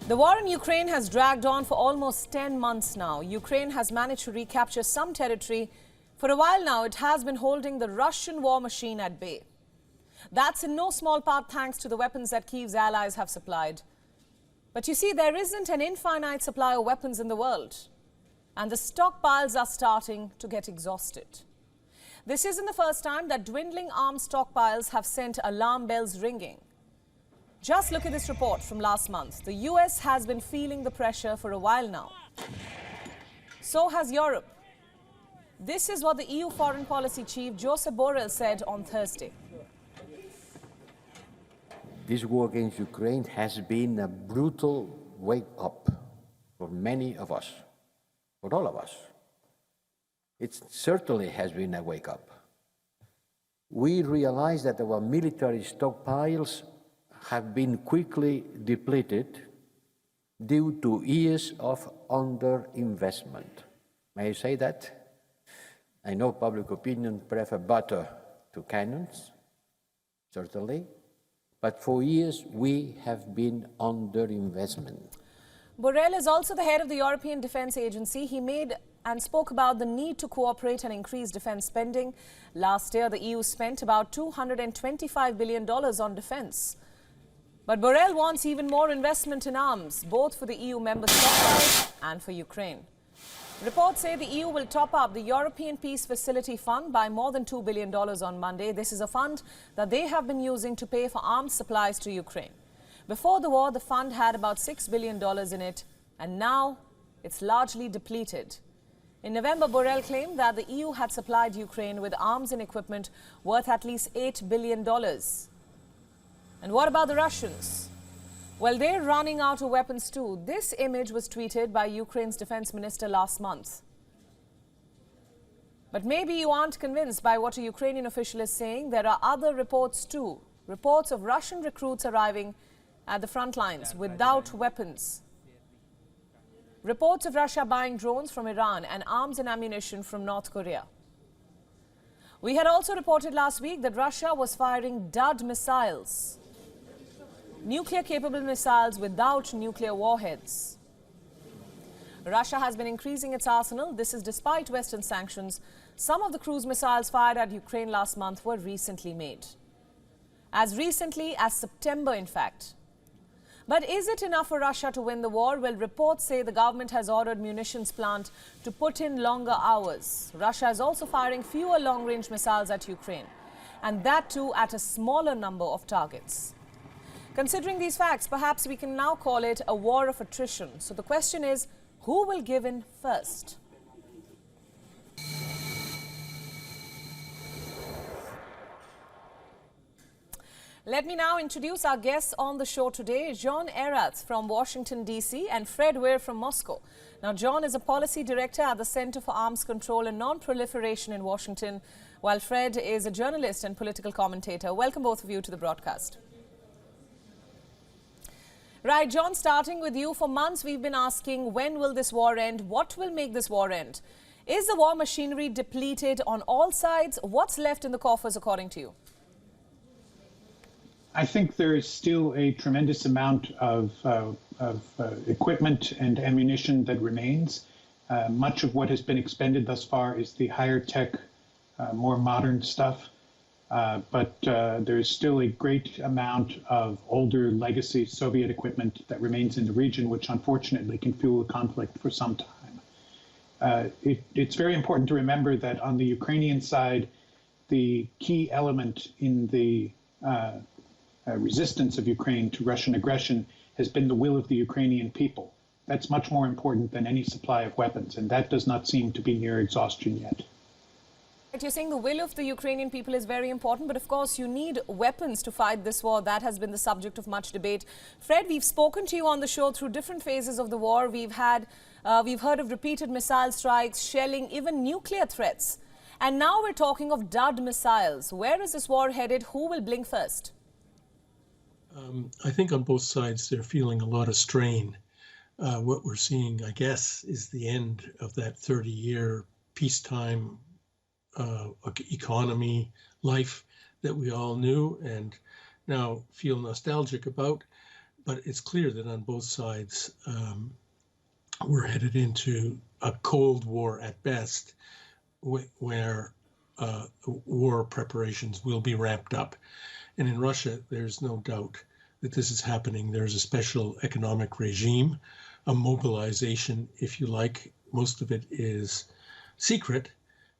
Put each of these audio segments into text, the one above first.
The war in Ukraine has dragged on for almost 10 months now. Ukraine has managed to recapture some territory. For a while now, it has been holding the Russian war machine at bay. That's in no small part thanks to the weapons that Kyiv's allies have supplied. But you see, there isn't an infinite supply of weapons in the world. And the stockpiles are starting to get exhausted. This isn't the first time that dwindling arms stockpiles have sent alarm bells ringing. Just look at this report from last month. The US has been feeling the pressure for a while now. So has Europe. This is what the EU Foreign Policy Chief Josep Borrell said on Thursday. This war against Ukraine has been a brutal wake-up for many of us, for all of us. It certainly has been a wake-up. We realize that our military stockpiles have been quickly depleted due to years of underinvestment. May I say that? I know public opinion prefer butter to cannons, certainly, but for years we have been underinvestment. Borrell is also the head of the European Defence Agency. He made and spoke about the need to cooperate and increase defence spending. Last year, the EU spent about $225 billion on defence. But Borrell wants even more investment in arms, both for the EU member states and for Ukraine. Reports say the EU will top up the European Peace Facility Fund by more than $2 billion on Monday. This is a fund that they have been using to pay for arms supplies to Ukraine. Before the war, the fund had about $6 billion in it, and now it's largely depleted. In November, Borrell claimed that the EU had supplied Ukraine with arms and equipment worth at least $8 billion. And what about the Russians? Well, they're running out of weapons too. This image was tweeted by Ukraine's defense minister last month. But maybe you aren't convinced by what a Ukrainian official is saying. There are other reports too. Reports of Russian recruits arriving at the front lines without weapons. Reports of Russia buying drones from Iran and arms and ammunition from North Korea. We had also reported last week that Russia was firing Dud missiles, nuclear-capable missiles without nuclear warheads. Russia has been increasing its arsenal. This is despite Western sanctions. Some of the cruise missiles fired at Ukraine last month were recently made. As recently as September, in fact. But is it enough for Russia to win the war? Well, reports say the government has ordered munitions plant to put in longer hours. Russia is also firing fewer long-range missiles at Ukraine, and that too at a smaller number of targets. Considering these facts, perhaps we can now call it a war of attrition. So the question is, who will give in first? Let me now introduce our guests on the show today, John Erath from Washington, D.C. and Fred Weir from Moscow. Now, John is a policy director at the Center for Arms Control and Non-Proliferation in Washington, while Fred is a journalist and political commentator. Welcome both of you to the broadcast. Right, John, starting with you. For months we've been asking, when will this war end? What will make this war end? Is the war machinery depleted on all sides? What's left in the coffers, according to you? I think there is still a tremendous amount of equipment and ammunition that remains. Much of what has been expended thus far is the higher tech, more modern stuff. But there is still a great amount of older legacy Soviet equipment that remains in the region, which unfortunately can fuel the conflict for some time. It's very important to remember that on the Ukrainian side, the key element in the resistance of Ukraine to Russian aggression has been the will of the Ukrainian people. That's much more important than any supply of weapons, and that does not seem to be near exhaustion yet. You're saying the will of the Ukrainian people is very important, but of course you need weapons to fight this war. That has been the subject of much debate. Fred, we've spoken to you on the show through different phases of the war. We've heard of repeated missile strikes, shelling, even nuclear threats. And now we're talking of Dud missiles. Where is this war headed? Who will blink first? I think on both sides they're feeling a lot of strain. What we're seeing, I guess, is the end of that 30-year peacetime economy life that we all knew and now feel nostalgic about. but it's clear that on both sides we're headed into a Cold War at best, where war preparations will be ramped up. And in Russia, there's no doubt that this is happening. There's a special economic regime, a mobilization, if you like. Most of it is secret,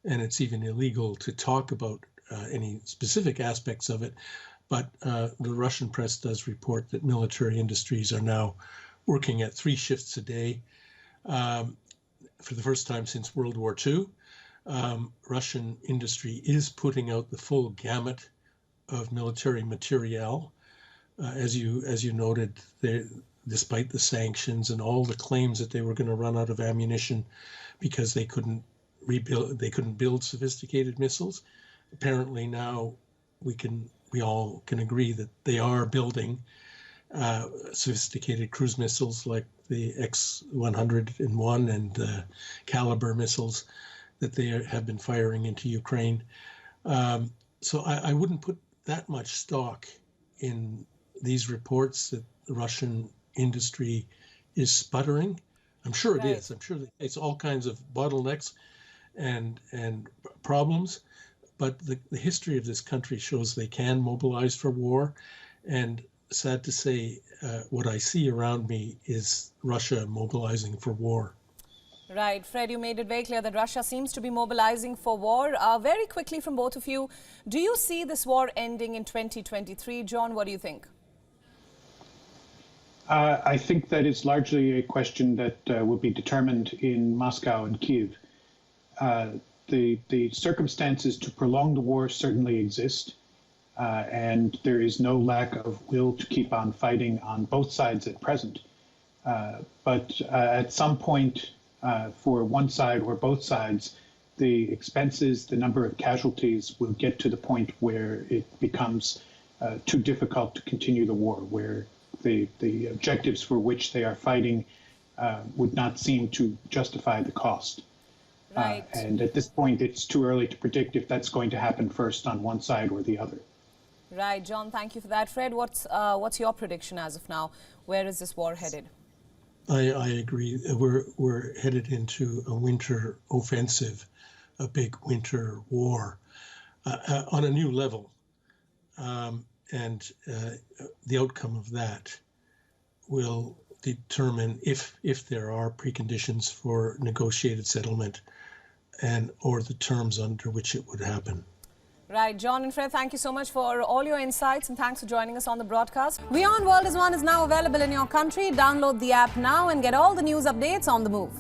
and it's even illegal to talk about any specific aspects of it. But the Russian press does report that military industries are now working at 3 shifts a day for the first time since World War II. Russian industry is putting out the full gamut of military materiel. As you noted, despite the sanctions and all the claims that they were going to run out of ammunition because they couldn't build sophisticated missiles. Apparently now we all can agree that they are building sophisticated cruise missiles like the X-101 and Caliber missiles that they have been firing into Ukraine. So I wouldn't put that much stock in these reports that the Russian industry is sputtering. I'm sure it is. I'm sure it's all kinds of bottlenecks and problems, but the history of this country shows they can mobilize for war. And sad to say, what I see around me is Russia mobilizing for war. Right. Fred, you made it very clear that Russia seems to be mobilizing for war. Very quickly from both of you, do you see this war ending in 2023? John, what do you think? I think that is largely a question that will be determined in Moscow and Kyiv. The circumstances to prolong the war certainly exist, and there is no lack of will to keep on fighting on both sides at present. But at some point, for one side or both sides, the expenses, the number of casualties will get to the point where it becomes too difficult to continue the war, where the objectives for which they are fighting would not seem to justify the cost. Right. And at this point, it's too early to predict if that's going to happen first on one side or the other. Right, John, thank you for that. Fred, what's your prediction as of now? Where is this war headed? I agree. We're headed into a winter offensive, a big winter war on a new level. And the outcome of that will determine if there are preconditions for negotiated settlement or the terms under which it would happen. Right, John and Fred, thank you so much for all your insights and thanks for joining us on the broadcast. WION World is now available in your country. Download the app now and get all the news updates on the move.